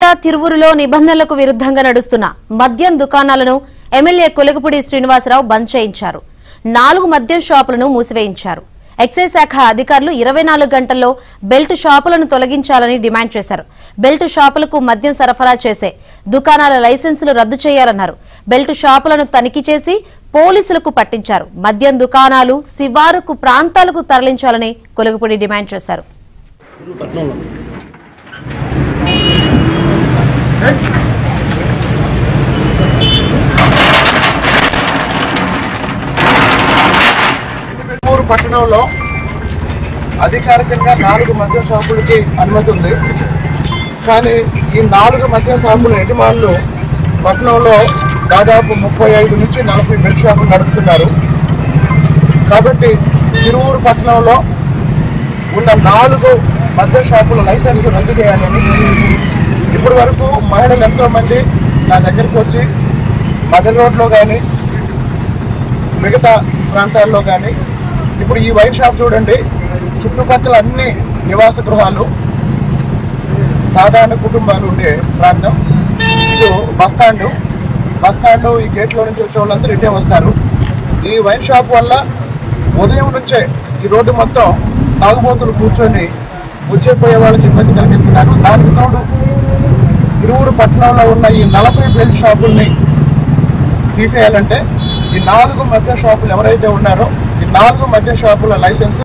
జిల్లా తిరువూరులో నిబంధనలకు విరుద్ధంగా నడుస్తున్న మద్యం దుకాణాలను ఎమ్మెల్యే కొలగపూడి శ్రీనివాసరావు బంద్ చేయించారు. 4 మద్యం షాపులను మూసివేయించారు. ఎక్సైజ్ శాఖ అధికారులు 24 గంటల్లో బెల్ట్ షాపులను తొలగించాలని డిమాండ్ చేశారు. బెల్ట్ షాపులకు మద్యం సరఫరా చేసే దుకాణాల లైసెన్సులు రద్దు చేయాలన్నారు. బెల్ట్ షాపులను తనిఖీ చేసి పోలీసులకు పట్టించారు. మద్యం దుకాణాలు శివారుకు ప్రాంతాలకు తరలించాలని కొలగపూడి డిమాండ్ చేశారు. పట్టణంలో అధికారికంగా 4 మద్యం షాపులకి అనుమతి ఉంది. కానీ ఈ 4 మద్యం షాపుల యజమానులు పట్టణంలో దాదాపు 35 నుంచి 40 బెల్ట్ షాపులు నడుపుతున్నారు. కాబట్టి తిరువూరు పట్టణంలో ఉన్న 4 మద్యం షాపుల లైసెన్స్ రద్దు చేయాలని ఇప్పటి వరకు మహిళలు ఎంతోమంది నా దగ్గరికి వచ్చి మదర్ రోడ్లో కానీ మిగతా ప్రాంతాల్లో కానీ ఇప్పుడు ఈ వైన్ షాప్ చూడండి, చుట్టుపక్కల అన్ని నివాస గృహాలు, సాధారణ కుటుంబాలు ఉండే ప్రాంతం. ఇది బస్టాండ్ ఈ గేట్లో నుంచి వచ్చే వాళ్ళందరూ ఇటే వస్తారు. ఈ వైన్ షాప్ వల్ల ఉదయం నుంచే ఈ రోడ్డు మొత్తం తాగుబోతులు కూర్చొని వచ్చేపోయే వాళ్ళకి ఇబ్బంది కలిగిస్తున్నారు. దానికి తోడు తిరువూరు పట్టణంలో ఉన్న ఈ 40 బెల్ట్ షాపుల్ని తీసేయాలంటే ఈ 4 మద్యం షాపులు ఎవరైతే ఉన్నారో ఈ 4 మద్యం షాపుల లైసెన్స్